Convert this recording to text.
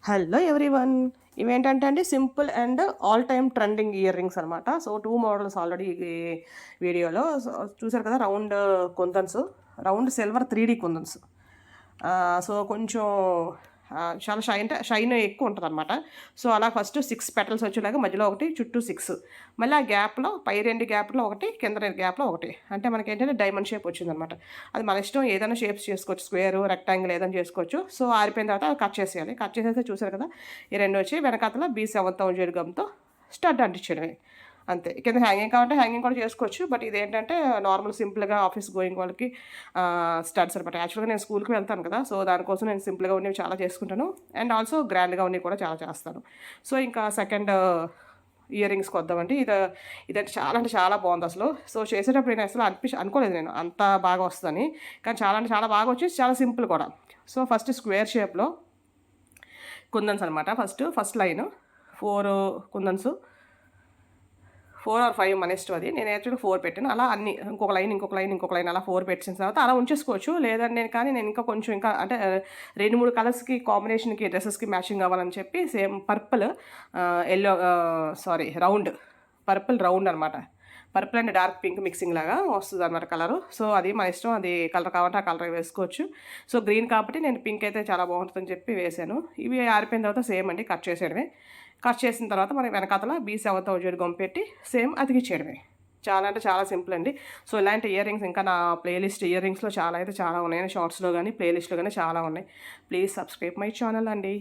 Hello everyone. ఇవేంటంటే అండి simple and all time trending ear rings అనమాట. సో 2 మోడల్స్ ఆల్రెడీ ఈ వీడియోలో చూసారు కదా. కుందన్స్, రౌండ్ సిల్వర్ 3D కుందన్స్. సో కొంచెం చాలా షైన్ ఎక్కువ ఉంటదనమాట. సో అలా ఫస్ట్ 6 పెటల్స్ వచ్చేలాగా మధ్యలో ఒకటి, చుట్టూ 6, మళ్ళీ ఆ గ్యాప్‌లో పై 2 గ్యాప్‌లో ఒకటి, కింద 2 గ్యాప్‌లో ఒకటి. అంటే మనకేంటంటే డైమండ్ షేప్ వచ్చిందనమాట. అది మన ఇష్టం, ఏదైనా షేప్స్ చేసుకోవచ్చు. స్క్వేరు, రెక్టాంగిల్ ఏదైనా చేసుకోవచ్చు. సో ఆరిపోయిన తర్వాత కట్ చేసేయాలి. కట్ చేసేస్తే చూసారు కదా, ఈ 2 వచ్చి వెనకాతల B7000 గమ్‌తో స్టడ్ అంటించడమే. అంతే. కింద హ్యాంగింగ్ కావాలంటే హ్యాంగింగ్ కూడా చేసుకోవచ్చు. బట్ ఇదేంటంటే నార్మల్ సింపుల్‌గా ఆఫీస్ గోయింగ్ వాళ్ళకి స్టడ్స్ అనమాట. యాక్చువల్‌గా నేను స్కూల్‌కి వెళ్తాను కదా. సో దానికోసం నేను సింపుల్‌గా ఉన్నవి చాలా చేసుకుంటాను. అండ్ ఆల్సో గ్రాండ్‌గా ఉన్నవి కూడా చాలా చేస్తాను. సో ఇంకా సెకండ్ ఇయర్ రింగ్స్‌కి వద్దామండి. ఇదైతే చాలా అంటే చాలా బాగుందసలు. సో చేసేటప్పుడు నేను అసలు అనుకోలేదు నేను అంత బాగా వస్తదని. కానీ చాలా అంటే చాలా బాగా వచ్చి చాలా సింపుల్ కూడా. సో ఫస్ట్ స్క్వేర్ షేప్‌లో కుందన్స్ అనమాట. ఫస్ట్ లైన్ 4 కుందన్స్, 4 ఆర్ 5 మన ఇష్టం అది. నేను యాక్చువల్‌గా 4 పెట్టాను. అలా అన్ని ఇంకొక లైన్ అలా 4 పెట్టేసిన తర్వాత అలా ఉంచేసుకోవచ్చు. లేదంటే నేను ఇంకా కొంచెం అంటే 2, 3 కలర్స్‌కి కాంబినేషన్‌కి డ్రెసెస్‌కి మ్యాచింగ్ అవ్వాలని చెప్పి సేమ్ పర్పుల్, పర్పుల్ రౌండ్ అనమాట. Purple and dark pink mixing లాగా వస్తుందన్నమాట కలరు. సో అది మన ఇష్టం. అది కలర్ కావాలంటే ఆ కలర్ వేసుకోవచ్చు. సో గ్రీన్ కాబట్టి నేను పింక్ అయితే చాలా బాగుంటుందని చెప్పి వేశాను. ఇవి ఆరిపోయిన తర్వాత సేమ్ అండి, కట్ చేసేయడమే. కట్ చేసిన తర్వాత మనం వెనకాతల B7000 గమ్ పెట్టి సేమ్ అతికిచ్చేయడమే. చాలా అంటే చాలా సింపుల్ అండి. సో ఇలాంటి ఇయర్ రింగ్స్ ఇంకా నా ప్లేలిస్ట్ ఇయర్ రింగ్స్‌లో చాలా ఉన్నాయి. షార్ట్స్‌లో గానీ, ప్లేలిస్ట్‌లో గానీ చాలా ఉన్నాయి. ప్లీజ్ సబ్స్క్రైబ్ మై ఛానల్ అండి.